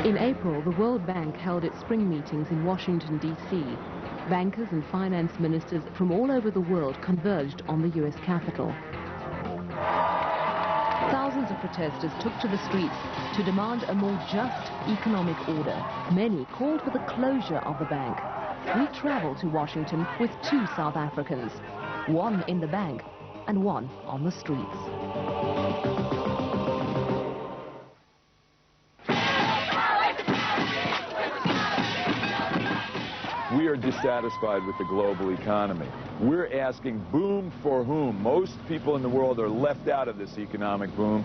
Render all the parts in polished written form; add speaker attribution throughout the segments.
Speaker 1: In April, the World Bank held its spring meetings in Washington, D.C. Bankers and finance ministers from all over the world converged on the U.S. Capitol. Thousands of protesters took to the streets to demand a more just economic order. Many called for the closure of the bank. We traveled to Washington with two South Africans, one in the bank and one on the streets.
Speaker 2: We are dissatisfied with the global economy. We're asking boom for whom? Most people in the world are left out of this economic boom,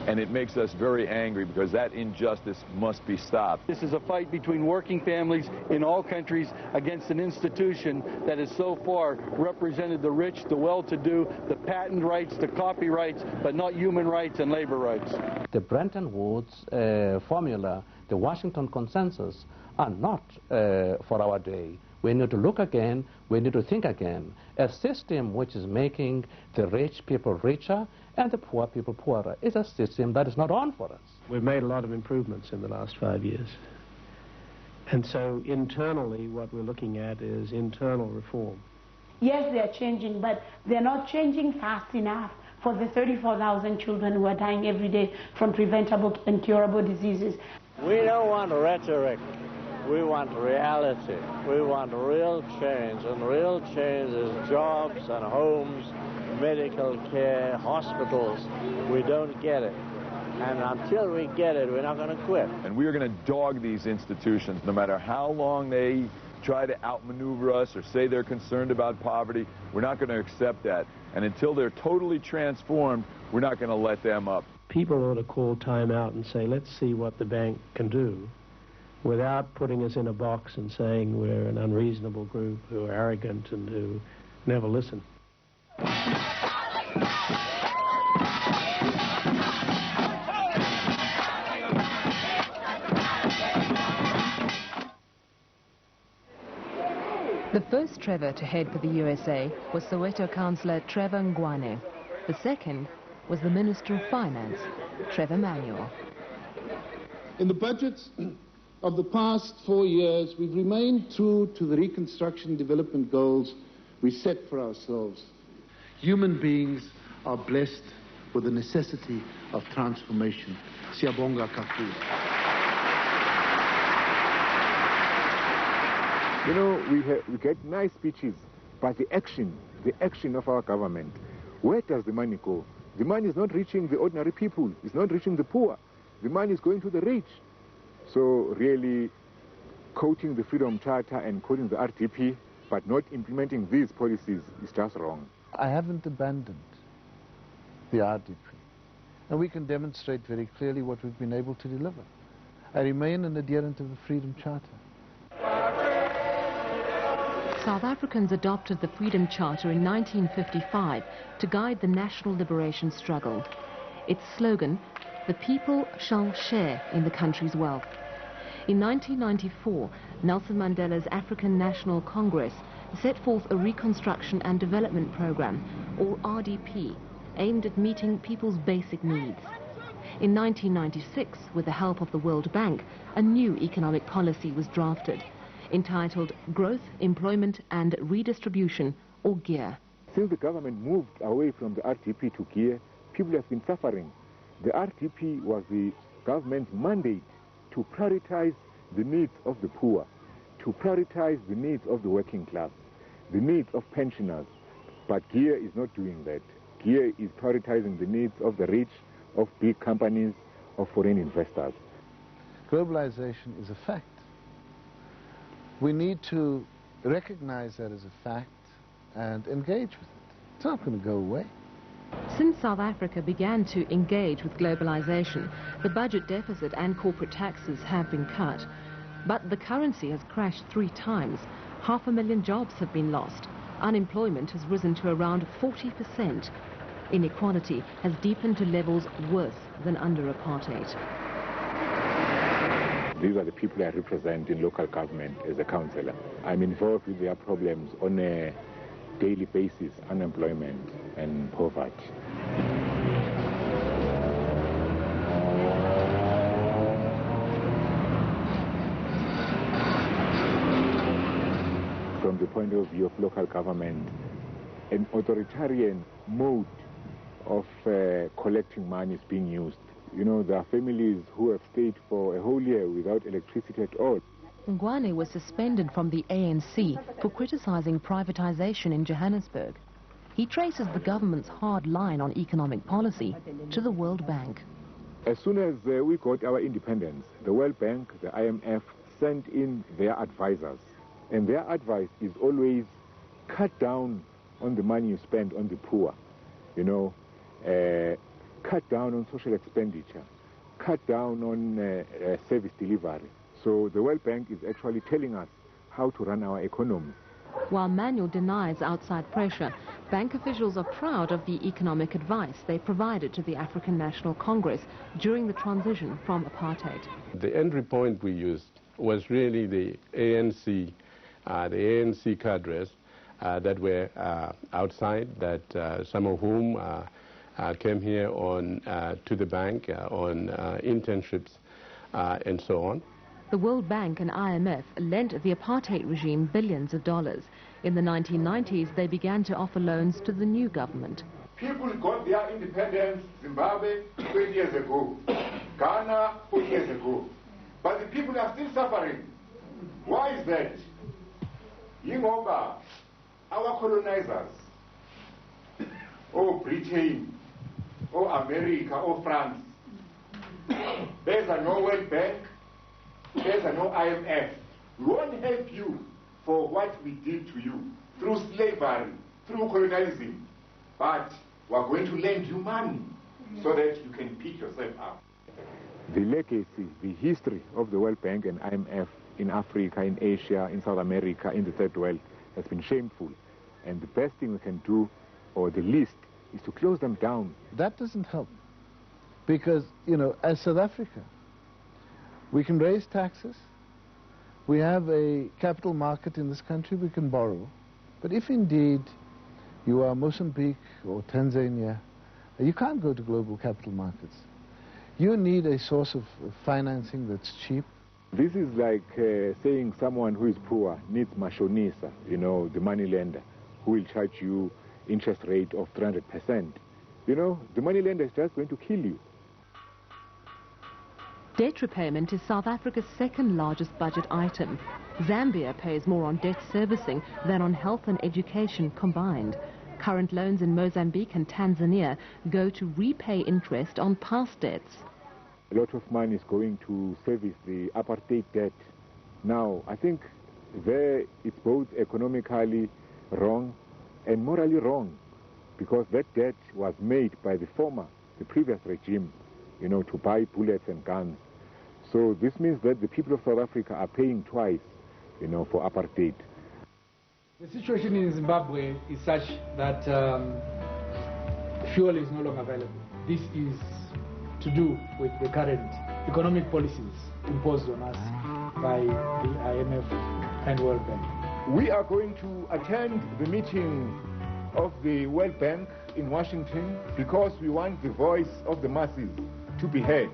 Speaker 2: and it makes us very angry because that injustice must be stopped.
Speaker 3: This is a fight between working families in all countries against an institution that has so far represented the rich, the well-to-do, the patent rights, the copyrights, but not human rights and labor rights.
Speaker 4: The Bretton Woods formula, the Washington consensus, are not for our day. We need to look again, we need to think again. A system which is making the rich people richer and the poor people poorer is a system that is not on for us.
Speaker 5: We've made a lot of improvements in the last 5 years. And so internally what we're looking at is internal reform.
Speaker 6: Yes, they're changing, but they're not changing fast enough for the 34,000 children who are dying every day from preventable and curable diseases.
Speaker 7: We don't want rhetoric. We want reality. We want real change, and real change is jobs and homes, medical care, hospitals. We don't get it. And until we get it, we're not going to quit.
Speaker 2: And we are going to dog these institutions, no matter how long they try to outmaneuver us or say they're concerned about poverty. We're not going to accept that. And until they're totally transformed, we're not going to let them up.
Speaker 5: People ought to call time out and say, let's see what the bank can do, without putting us in a box and saying we're an unreasonable group who are arrogant and who never listen.
Speaker 1: The first Trevor to head for the USA was Soweto Councillor Trevor Ngwane. The second was the Minister of Finance, Trevor Manuel.
Speaker 8: In the budgets of the past 4 years, we've remained true to the reconstruction development goals we set for ourselves.
Speaker 9: Human beings are blessed with the necessity of transformation. Siyabonga kakhulu.
Speaker 10: You know, we get nice speeches, but the action of our government, where does the money go? The money is not reaching the ordinary people, it's not reaching the poor. The money is going to the rich. So really, quoting the Freedom Charter and quoting the RDP, but not implementing these policies is just wrong.
Speaker 9: I haven't abandoned the RDP. And we can demonstrate very clearly what we've been able to deliver. I remain an adherent of the Freedom Charter.
Speaker 1: South Africans adopted the Freedom Charter in 1955 to guide the national liberation struggle. Its slogan, "The people shall share in the country's wealth." In 1994, Nelson Mandela's African National Congress set forth a Reconstruction and Development Program, or RDP, aimed at meeting people's basic needs. In 1996, with the help of the World Bank, a new economic policy was drafted, entitled Growth, Employment and Redistribution, or GEAR.
Speaker 10: Since the government moved away from the RDP to GEAR, people have been suffering. The RDP was the government's mandate to prioritize the needs of the poor, to prioritize the needs of the working class, the needs of pensioners. But GEAR is not doing that. GEAR is prioritizing the needs of the rich, of big companies, of foreign investors.
Speaker 9: Globalization is a fact. We need to recognize that as a fact and engage with it. It's not going to go away.
Speaker 1: Since South Africa began to engage with globalization, the budget deficit and corporate taxes have been cut. But the currency has crashed 3 times. 500,000 jobs have been lost. Unemployment has risen to around 40%. Inequality has deepened to levels worse than under apartheid.
Speaker 10: These are the people I represent in local government as a councillor. I'm involved with their problems on a daily basis, unemployment and poverty. from the point of view of local government, an authoritarian mode of collecting money is being used. You know, there are families who have stayed for a whole year without electricity at all.
Speaker 1: Ngwane was suspended from the ANC for criticizing privatization in Johannesburg. He traces the government's hard line on economic policy to the World Bank.
Speaker 10: As soon as we got our independence, the World Bank, the IMF, sent in their advisors. And their advice is always cut down on the money you spend on the poor. You know, cut down on social expenditure, cut down on service delivery. So the World Bank is actually telling us how to run our economy.
Speaker 1: While Manuel denies outside pressure, bank officials are proud of the economic advice they provided to the African National Congress during the transition from apartheid.
Speaker 11: The entry point we used was really the ANC cadres that were outside, that some of whom came here on to the bank on internships and so on.
Speaker 1: The World Bank and IMF lent the apartheid regime billions of dollars. In the 1990s, they began to offer loans to the new government.
Speaker 12: People got their independence, Zimbabwe, 20 years ago, Ghana, 40 years ago. But the people are still suffering. Why is that? Yingoba, our colonizers, or Britain, or America, or France, there's no World Bank, there's no IMF. We won't help you for what we did to you through slavery, through colonialism. But we're going to lend you money so that you can pick yourself up.
Speaker 10: The legacy, the history of the World Bank and IMF in Africa, in Asia, in South America, in the Third World has been shameful. And the best thing we can do, or the least, is to close them down.
Speaker 9: That doesn't help. Because, you know, as South Africa, we can raise taxes, we have a capital market in this country, we can borrow. But if indeed you are Mozambique or Tanzania, you can't go to global capital markets. You need a source of financing that's cheap.
Speaker 10: This is like saying someone who is poor needs mashonisa, you know, the money lender, who will charge you interest rate of 300%. You know, the money lender is just going to kill you.
Speaker 1: Debt repayment is South Africa's second largest budget item. Zambia pays more on debt servicing than on health and education combined. Current loans in Mozambique and Tanzania go to repay interest on past debts.
Speaker 10: A lot of money is going to service the apartheid debt. Now, I think there it's both economically wrong and morally wrong, because that debt was made by the previous regime, you know, to buy bullets and guns. So this means that the people of South Africa are paying twice, you know, for apartheid.
Speaker 13: The situation in Zimbabwe is such that fuel is no longer available. This is to do with the current economic policies imposed on us by the IMF and World Bank.
Speaker 12: We are going to attend the meeting of the World Bank in Washington because we want the voice of the masses to be heard,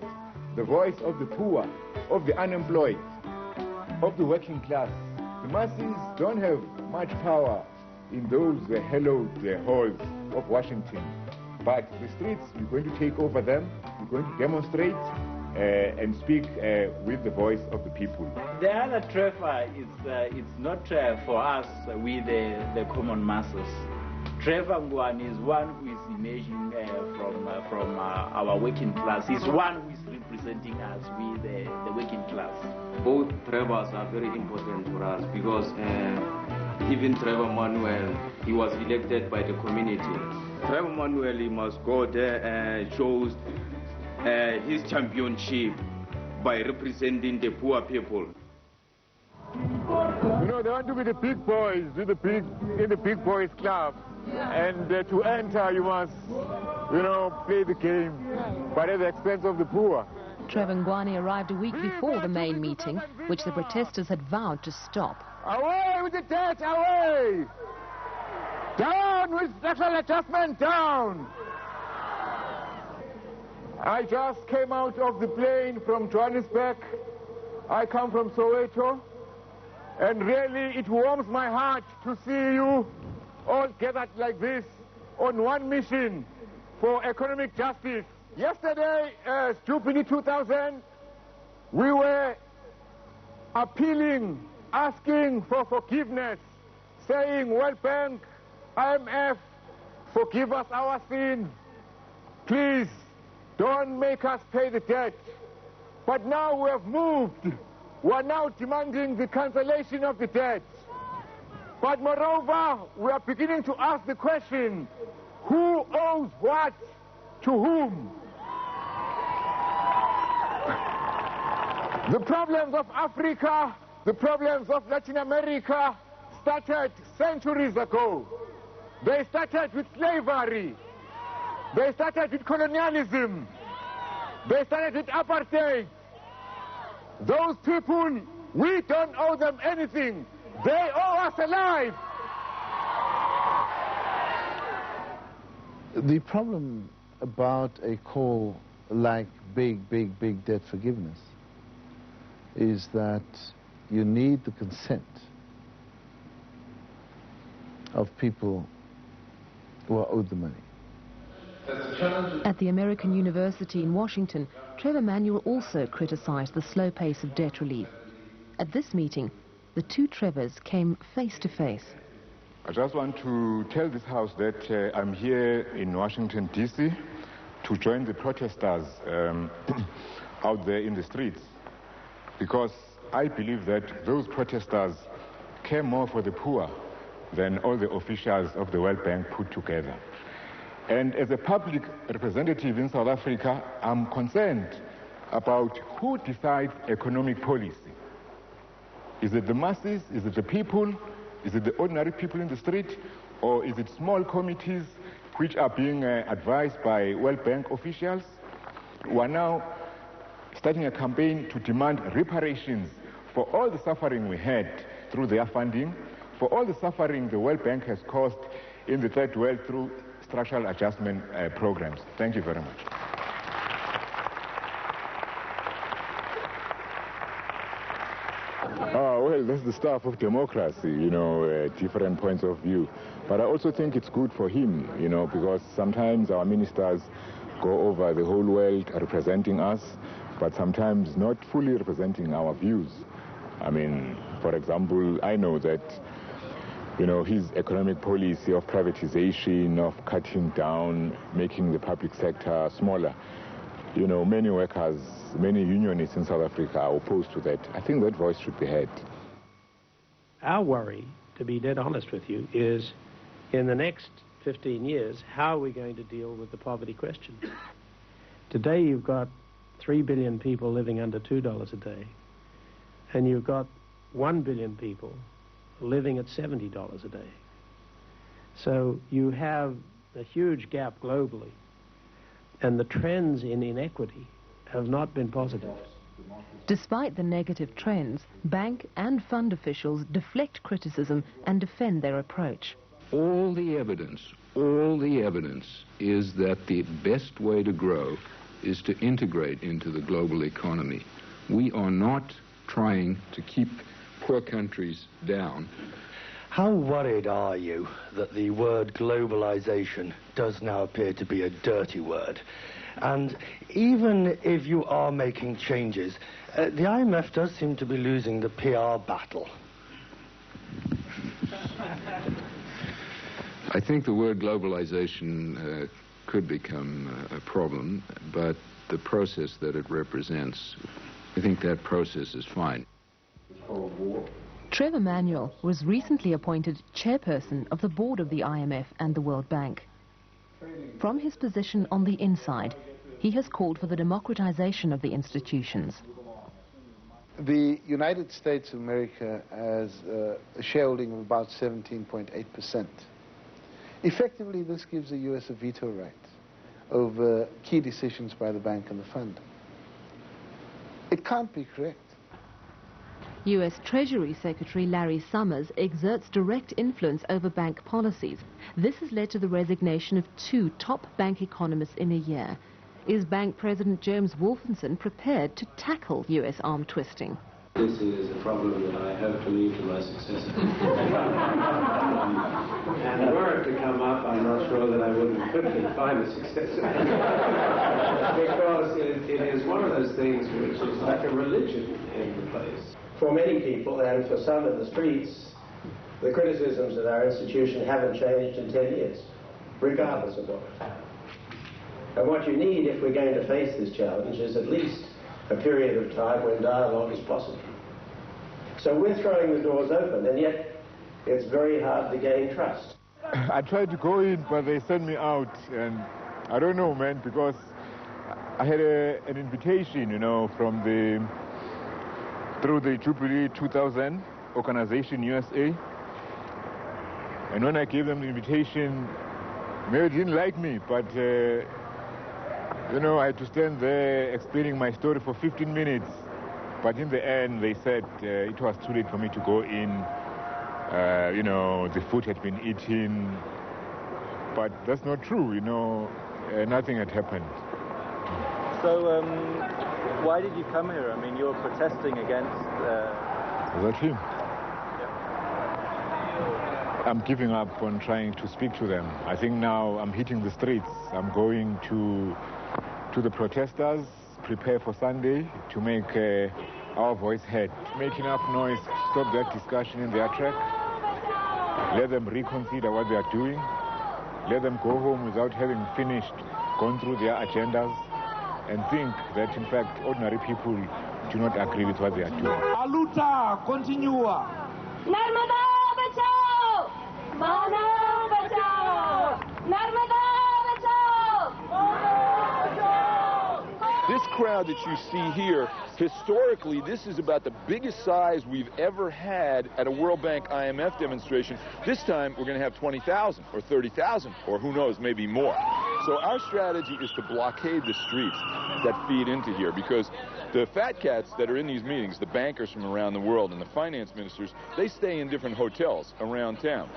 Speaker 12: the voice of the poor, of the unemployed, of the working class. The masses don't have much power in those hallowed halls of Washington. But the streets, we're going to take over them, we're going to demonstrate and speak with the voice of the people.
Speaker 14: The other Trevor is it's not for us, we the common masses. Trevor Ngwane is one who is emerging from our working class. He's one who is representing us, we the working class.
Speaker 15: Both Trevors are very important for us because even Trevor Manuel, he was elected by the community. Trevor Manuel, he must go there and shows his championship by representing the poor people.
Speaker 12: You know, they want to be the big boys, in the big boys club. And to enter, you must, you know, play the game, but at the expense of the poor.
Speaker 1: Trevor Ngwane arrived a week before the main meeting, which the protesters had vowed to stop.
Speaker 12: Away with the debt, away! Down with structural adjustment, down! I just came out of the plane from Johannesburg. I come from Soweto. And really, it warms my heart to see you all gathered like this on one mission for economic justice. Yesterday, Stupidity 2000, we were appealing, asking for forgiveness, saying, World Bank, IMF, forgive us our sin. Please, don't make us pay the debt. But now we have moved. We are now demanding the cancellation of the debt. But moreover, we are beginning to ask the question, who owes what to whom? The problems of Africa, the problems of Latin America started centuries ago. They started with slavery. They started with colonialism. They started with apartheid. Those people, we don't owe them anything. They owe us a life.
Speaker 9: The problem about a call like big debt forgiveness is that you need the consent of people who are owed the money.
Speaker 1: At the American University in Washington, Trevor Manuel also criticized the slow pace of debt relief. At this meeting, the two Trevors came face to face.
Speaker 12: I just want to tell this House that I'm here in Washington, D.C. to join the protesters out there in the streets, because I believe that those protesters care more for the poor than all the officials of the World Bank put together. And as a public representative in South Africa, I'm concerned about who decides economic policy. Is it the masses? Is it the people? Is it the ordinary people in the street? Or is it small committees which are being advised by World Bank officials who are now starting a campaign to demand reparations for all the suffering we had through their funding, for all the suffering the World Bank has caused in the third world through structural adjustment programs. Thank you very much. Well, that's the stuff of democracy, you know, different points of view. But I also think it's good for him, you know, because sometimes our ministers go over the whole world representing us, but sometimes not fully representing our views. I mean, for example, I know that, you know, his economic policy of privatization, of cutting down, making the public sector smaller, you know, many workers, many unionists in South Africa are opposed to that. I think that voice should be heard.
Speaker 5: Our worry, to be dead honest with you, is in the next 15 years, how are we going to deal with the poverty question? Today you've got 3 billion people living under $2 a day, and you've got 1 billion people living at $70 a day. So you have a huge gap globally, and the trends in inequity have not been positive.
Speaker 1: Despite the negative trends, bank and fund officials deflect criticism and defend their approach.
Speaker 16: All the evidence is that the best way to grow is to integrate into the global economy. We are not trying to keep poor countries down.
Speaker 17: How worried are you that the word globalization does now appear to be a dirty word? And even if you are making changes, the IMF does seem to be losing the PR battle.
Speaker 16: I think the word globalization could become a problem, but the process that it represents, I think that process is fine.
Speaker 1: Trevor Manuel was recently appointed chairperson of the board of the IMF and the World Bank. From his position on the inside, he has called for the democratization of the institutions.
Speaker 9: The United States of America has a shareholding of about 17.8%. Effectively, this gives the U.S. a veto right over key decisions by the bank and the fund. It can't be correct.
Speaker 1: U.S. Treasury Secretary Larry Summers exerts direct influence over bank policies. This has led to the resignation of 2 top bank economists in a year. Is Bank President James Wolfenson prepared to tackle U.S. arm twisting?
Speaker 18: This is a problem that I hope to leave to my successor. And were it to come up, I'm not sure that I wouldn't quickly find a successor. Because it is one of those things which is like a religion in the place. For many people, and for some in the streets, the criticisms of our institution haven't changed in 10 years, regardless of what. And what you need, if we're going to face this challenge, is at least a period of time when dialogue is possible. So we're throwing the doors open, and yet it's very hard to gain trust.
Speaker 12: I tried to go in, but they sent me out, and I don't know, man, because I had an invitation, you know, from through the Jubilee 2000 organization, USA. And when I gave them the invitation, maybe they didn't like me, but you know, I had to stand there explaining my story for 15 minutes. But in the end, they said it was too late for me to go in. You know, the food had been eaten. But that's not true, you know. Nothing had happened.
Speaker 19: So, why did you come here? I mean, you're protesting against...
Speaker 12: That him. I'm giving up on trying to speak to them. I think now I'm hitting the streets. I'm going to the protesters, prepare for Sunday to make our voice heard. Make enough noise, stop that discussion in their track. Let them reconsider what they are doing. Let them go home without having finished, gone through their agendas, and think that, in fact, ordinary people do not agree with what they are doing.
Speaker 20: Aluta, continua.
Speaker 21: Narmada bachao! Mana bachao! Narmada bachao!
Speaker 2: This crowd that you see here, historically, this is about the biggest size we've ever had at a World Bank IMF demonstration. This time, we're going to have 20,000 or 30,000, or who knows, maybe more. So our strategy is to blockade the streets that feed into here, because the fat cats that are in these meetings, the bankers from around the world and the finance ministers, they stay in different hotels around town.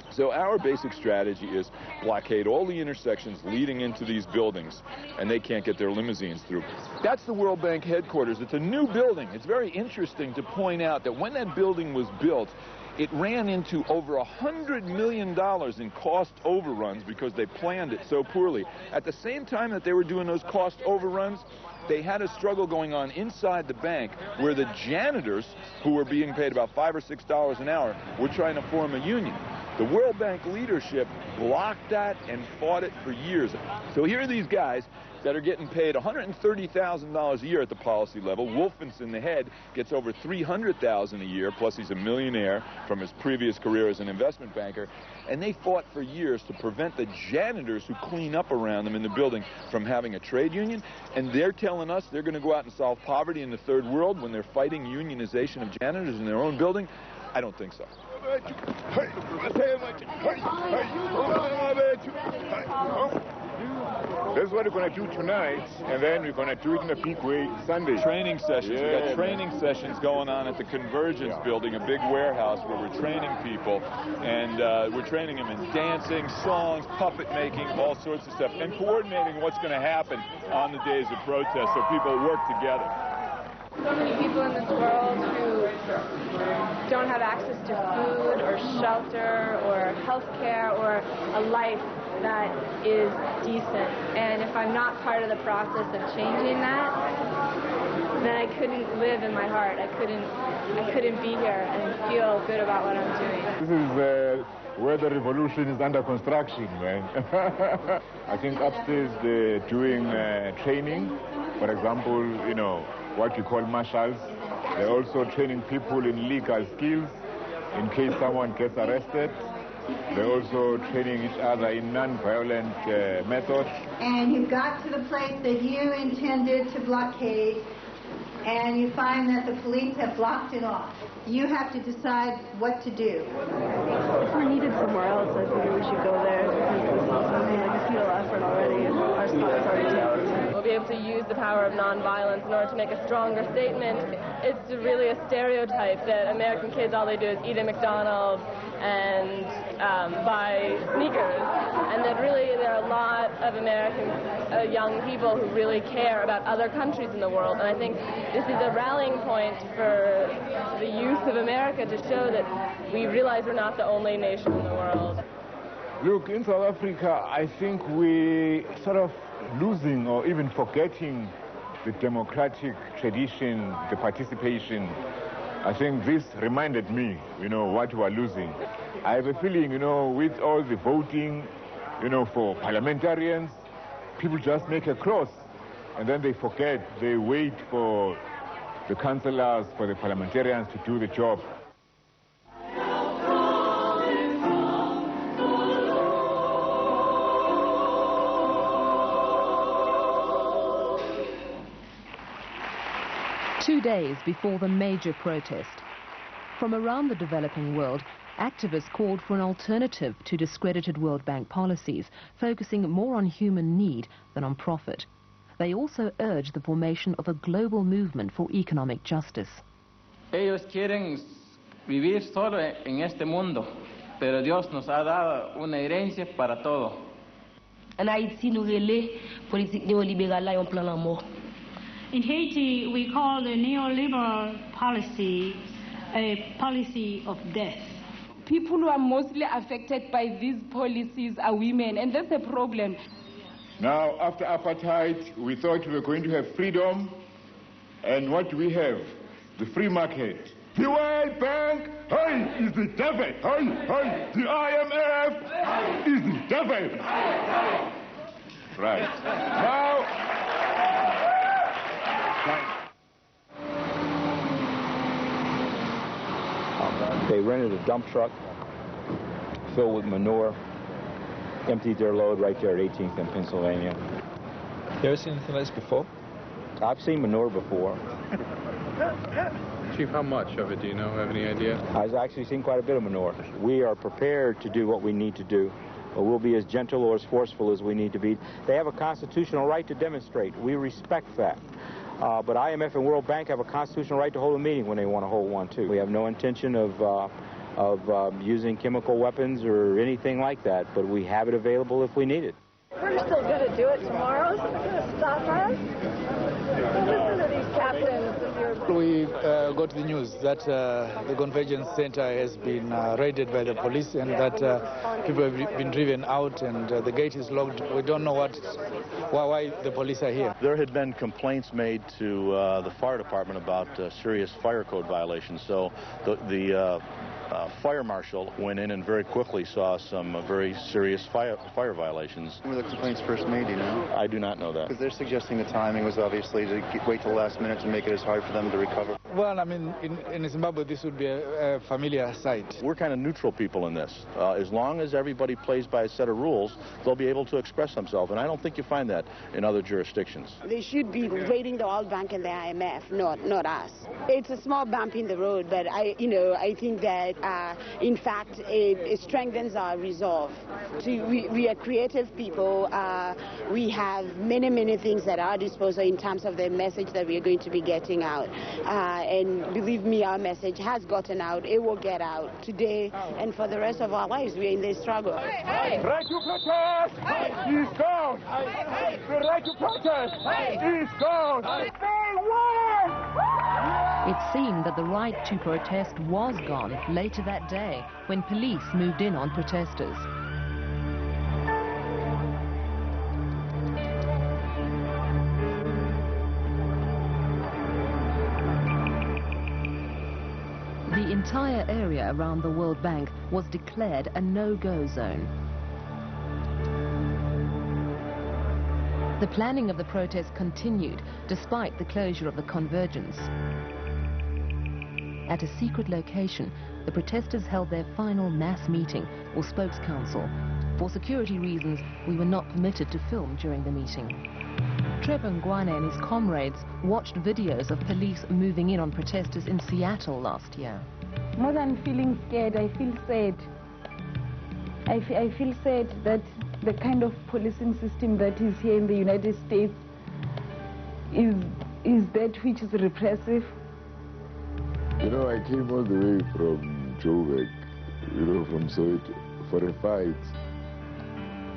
Speaker 2: So our basic strategy is blockade all the intersections leading into these buildings, and they can't get their limousines through. That's the World Bank headquarters. It's a new building. It's very interesting to point out that when that building was built, it ran into over $100 million in cost overruns because they planned it so poorly. At the same time that they were doing those cost overruns, they had a struggle going on inside the bank where the janitors, who were being paid about $5 or $6 an hour, were trying to form a union. The World Bank leadership blocked that and fought it for years. So here are these guys that are getting paid $130,000 a year at the policy level. Wolfenson, the head, gets over $300,000 a year, plus he's a millionaire from his previous career as an investment banker. And they fought for years to prevent the janitors who clean up around them in the building from having a trade union. And they're telling us they're going to go out and solve poverty in the third world when they're fighting unionization of janitors in their own building? I don't think so.
Speaker 12: That's what we're going to do tonight, and then we're going to do it in a big way Sunday.
Speaker 2: Training sessions.
Speaker 12: Yeah,
Speaker 2: We've got training sessions going on at the Convergence building, a big warehouse where we're training people, and we're training them in dancing, songs, puppet making, all sorts of stuff, and coordinating what's going to happen on the days of protest so people work together.
Speaker 22: So many people in this world who don't have access to food or shelter or health care or a life that is decent. And if I'm not part of the process of changing that, then I couldn't live in my heart. I couldn't be here and feel good about what I'm doing.
Speaker 12: This is where the revolution is under construction, man. I think upstairs they're doing training. For example, you know, what you call marshals. They're also training people in legal skills in case someone gets arrested. They're also training each other in non-violent methods.
Speaker 23: And you got to the place that you intended to blockade, and you find that the police have blocked it off. You have to decide what to do.
Speaker 22: If we're needed somewhere else, I think we should go there because we see like a futile effort already and our spot is already taken. be able to use the power of nonviolence in order to make a stronger statement. It's really a stereotype that American kids, all they do is eat at McDonald's and buy sneakers, and that really there are a lot of American young people who really care about other countries in the world. And I think this is a rallying point for the youth of America to show that we realize we're not the only nation in the world.
Speaker 12: Look, in South Africa, I think we sort of losing or even forgetting the democratic tradition, the participation. I think this reminded me, what we are losing. I have a feeling, with all the voting, for parliamentarians, people just make a cross and then they forget, they wait for the councillors, for the parliamentarians to do the job.
Speaker 1: Two days before the major protest, from around the developing world, activists called for an alternative to discredited World Bank policies, focusing more on human need than on profit. They also urged the formation of a global movement for economic justice.
Speaker 3: Ellos quieren vivir solo en este mundo, pero Dios nos ha dado una herencia para todo.
Speaker 4: En Haïti, nous relais politique néolibérale là, on plan la mort.
Speaker 6: In Haiti, we call the neoliberal policy a policy of death.
Speaker 24: People who are mostly affected by these policies are women, and that's a problem.
Speaker 12: Now, after apartheid, we thought we were going to have freedom, and what do we have? The free market. The World Bank, hey, is the devil. Hey, the IMF is the devil. Right. Now,
Speaker 25: they rented a dump truck filled with manure, emptied their load right there at 18th and Pennsylvania.
Speaker 26: You ever seen anything like this before?
Speaker 25: I've seen manure before.
Speaker 26: Chief, how much of it do you know? Have any idea?
Speaker 25: I've actually seen quite a bit of manure. We are prepared to do what we need to do, but we'll be as gentle or as forceful as we need to be. They have a constitutional right to demonstrate. We respect that. But IMF and World Bank have a constitutional right to hold a meeting when they want to hold one, too. We have no intention of using chemical weapons or anything like that, but we have it available if we need it.
Speaker 22: We're still going to do it tomorrow. Isn't it going to stop us? Listen to these captains.
Speaker 26: We got the news that the convergence center has been raided by the police and that people have been driven out and the gate is locked. We don't know why the police are here.
Speaker 27: There had been complaints made to the fire department about serious fire code violations, so the fire marshal went in and very quickly saw some very serious fire violations.
Speaker 28: When were the complaints first made, do you know?
Speaker 27: I do not know that.
Speaker 28: Because they're suggesting the timing was obviously to wait till the last minute to make it as hard for them to recover.
Speaker 26: Well, I mean, in Zimbabwe, this would be a familiar sight.
Speaker 27: We're kind of neutral people in this. As long as everybody plays by a set of rules, they'll be able to express themselves, and I don't think you find that in other jurisdictions.
Speaker 29: They should be raiding the World Bank and the IMF, not us. It's a small bump in the road, but I think that in fact it strengthens our resolve. We are creative people. We have many things at our disposal in terms of the message that we are going to be getting out. And believe me, our message has gotten out. It will get out today and for the rest of our lives. We're in this struggle.
Speaker 12: Hey. Right to protest is gone. The right to protest is gone.
Speaker 1: It seemed that the right to protest was gone later that day when police moved in on protesters. The entire area around the World Bank was declared a no-go zone. The planning of the protest continued despite the closure of the convergence. At a secret location, the protesters held their final mass meeting or spokescouncil. For security reasons, we were not permitted to film during the meeting. Trevor Ngwane and his comrades watched videos of police moving in on protesters in Seattle last year.
Speaker 30: More than feeling scared, I feel sad. I feel sad that the kind of policing system that is here in the United States is that which is repressive?
Speaker 5: You know, I came all the way from Joburg, you know, from Soweto, for a fight.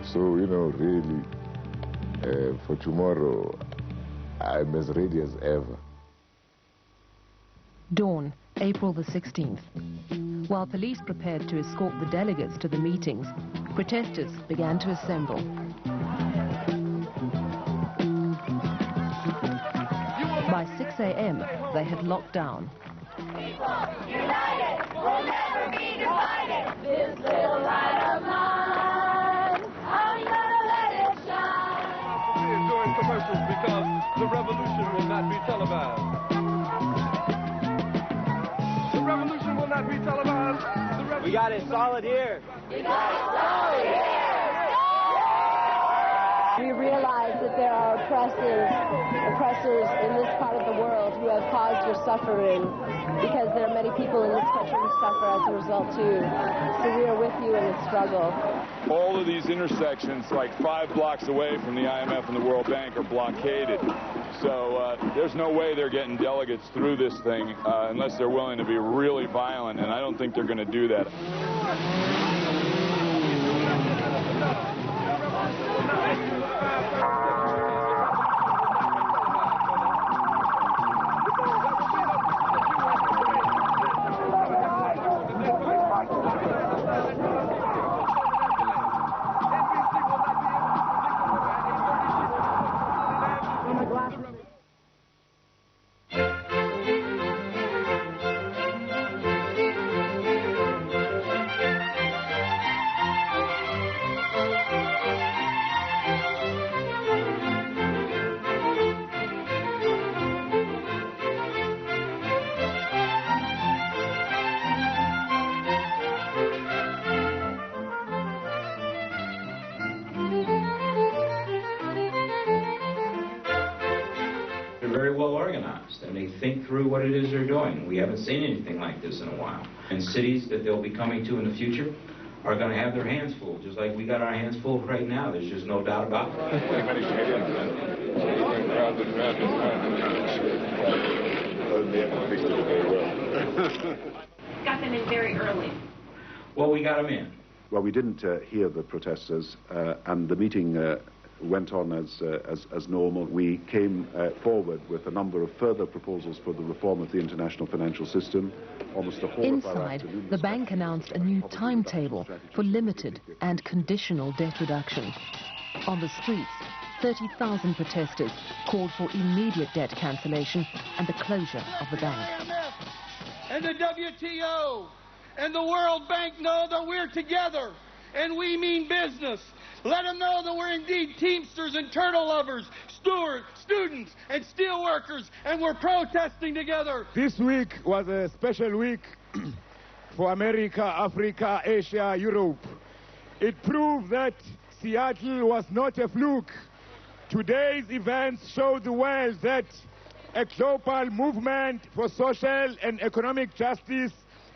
Speaker 5: So, you know, really, for tomorrow, I'm as ready as ever.
Speaker 1: Dawn, April the 16th. While police prepared to escort the delegates to the meetings, protesters began to assemble. By 6 a.m., they had locked down.
Speaker 21: United, we'll never be divided. This little light of mine, I'm gonna let it shine.
Speaker 7: During commercials because the revolution will not be televised. The revolution will not be televised.
Speaker 19: We got it solid here.
Speaker 21: We got it solid here.
Speaker 8: We realize that there are oppressors in this part of the world who have caused your suffering, because there are many people in this country who suffer as a result too. So we are with you in the struggle.
Speaker 2: All of these intersections, like 5 blocks away from the IMF and the World Bank, are blockaded. So there's no way they're getting delegates through this thing unless they're willing to be really violent, and I don't think they're going to do that.
Speaker 10: Very well organized, and they think through what it is they're doing. We haven't seen anything like this in a while. And cities that they'll be coming to in the future are going to have their hands full, just like we got our hands full right now. There's just no doubt about it.
Speaker 21: Got them in very early.
Speaker 10: Well, we got them in.
Speaker 11: Well, we didn't hear the protesters, and the meeting went on as normal. We came forward with a number of further proposals for the reform of the international financial system. Almost the whole
Speaker 1: Inside, the bank announced a new timetable for limited and conditional debt reduction. On the streets, 30,000 protesters called for immediate debt cancellation and the closure of the bank.
Speaker 20: And the WTO and the World Bank know that we're together and we mean business. Let them know that we're indeed Teamsters and turtle lovers, stewards, students, and steel workers, and we're protesting together.
Speaker 12: This week was a special week for America, Africa, Asia, Europe. It proved that Seattle was not a fluke. Today's events show the world that a global movement for social and economic justice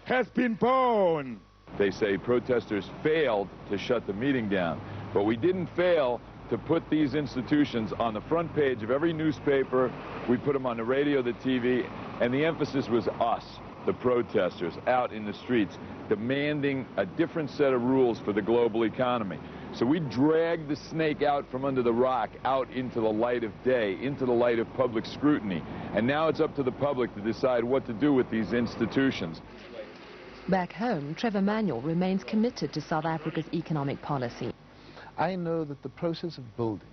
Speaker 12: has been born.
Speaker 2: They say protesters failed to shut the meeting down. But we didn't fail to put these institutions on the front page of every newspaper. We put them on the radio, the TV, and the emphasis was us, the protesters, out in the streets, demanding a different set of rules for the global economy. So we dragged the snake out from under the rock, out into the light of day, into the light of public scrutiny. And now it's up to the public to decide what to do with these institutions.
Speaker 1: Back home, Trevor Manuel remains committed to South Africa's economic policy.
Speaker 9: I know that the process of building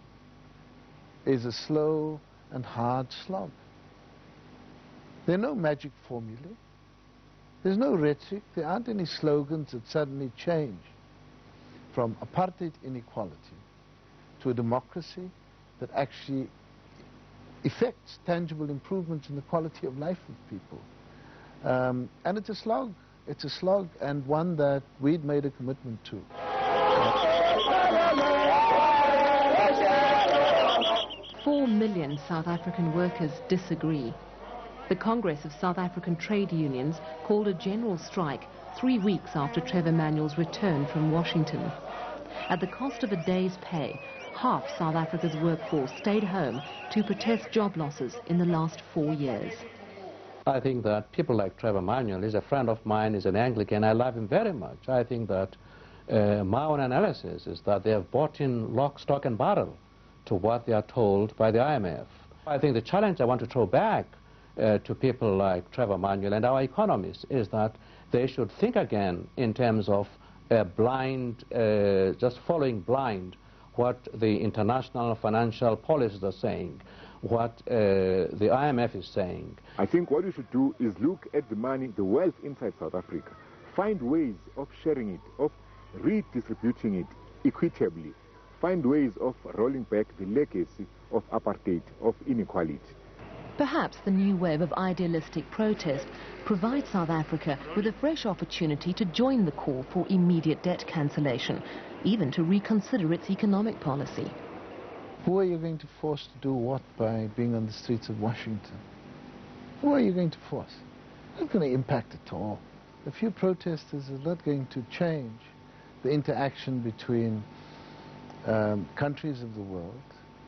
Speaker 9: is a slow and hard slog. There are no magic formulae. There's no rhetoric. There aren't any slogans that suddenly change from apartheid inequality to a democracy that actually effects tangible improvements in the quality of life of people. And it's a slog. It's a slog, and one that we'd made a commitment to.
Speaker 1: 4 million South African workers disagree. The Congress of South African Trade Unions called a general strike 3 weeks after Trevor Manuel's return from Washington. At the cost of a day's pay, half South Africa's workforce stayed home to protest job losses in the last 4 years.
Speaker 3: I think that people like Trevor Manuel is a friend of mine, is an Anglican. I love him very much. I think that my own analysis is that they have bought in lock, stock and barrel to what they are told by the IMF. I think the challenge I want to throw back to people like Trevor Manuel and our economists is that they should think again in terms of just following blind what the international financial policies are saying, what the IMF is saying.
Speaker 12: I think what we should do is look at the money, the wealth inside South Africa, find ways of sharing it, of redistributing it equitably, find ways of rolling back the legacy of apartheid, of inequality.
Speaker 1: Perhaps the new wave of idealistic protest provides South Africa with a fresh opportunity to join the call for immediate debt cancellation, even to reconsider its economic policy.
Speaker 9: Who are you going to force to do what by being on the streets of Washington? Who are you going to force? Not going to impact at all. A few protesters are not going to change the interaction between countries of the world.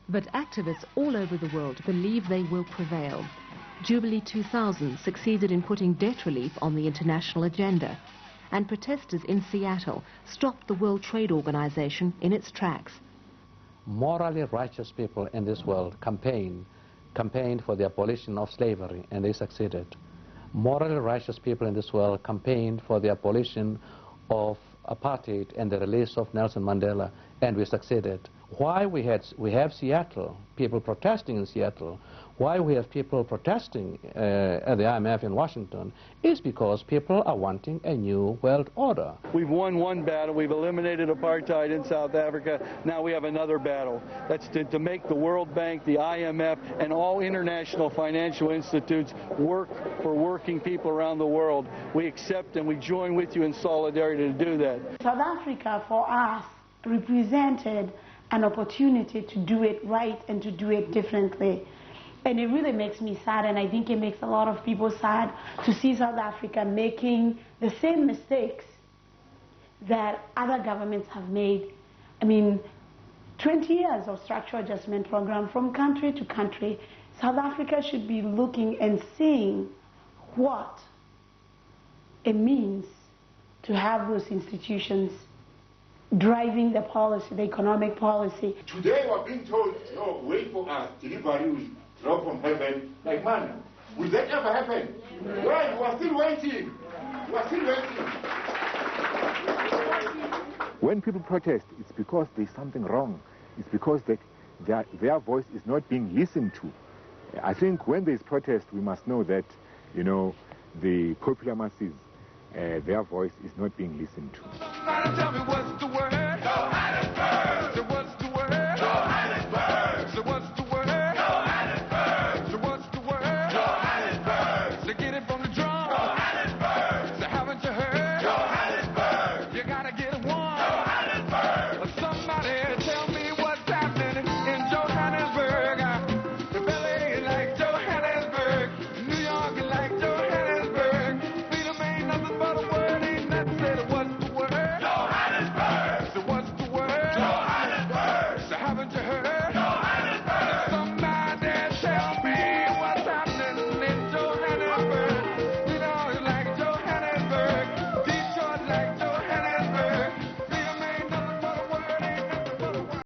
Speaker 1: But activists all over the world believe they will prevail. Jubilee 2000 succeeded in putting debt relief on the international agenda, and protesters in Seattle stopped the World Trade Organization in its tracks.
Speaker 3: Morally righteous people in this world campaigned for the abolition of slavery, and they succeeded. Morally righteous people in this world campaigned for the abolition of apartheid and the release of Nelson Mandela, and we succeeded. Why we have Seattle, people protesting in Seattle, why we have people protesting at the IMF in Washington, is because people are wanting a new world order.
Speaker 20: We've won one battle. We've eliminated apartheid in South Africa. Now we have another battle. That's to make the World Bank, the IMF, and all international financial institutes work for working people around the world. We accept and we join with you in solidarity to do that.
Speaker 4: South Africa, for us, represented an opportunity to do it right and to do it differently. And it really makes me sad, and I think it makes a lot of people sad to see South Africa making the same mistakes that other governments have made. I mean, 20 years of structural adjustment program from country to country. South Africa should be looking and seeing what it means to have those institutions driving the policy, the economic policy.
Speaker 12: Today we're being told, no, wait for us, delivery will drop from heaven like manna. Will that ever happen? Well, we are still waiting. We are still waiting. When people protest, it's because there's something wrong. It's because their voice is not being listened to. I think when there's protest, we must know that, you know, the popular masses, their voice is not being listened to.
Speaker 21: Tell me what's the word.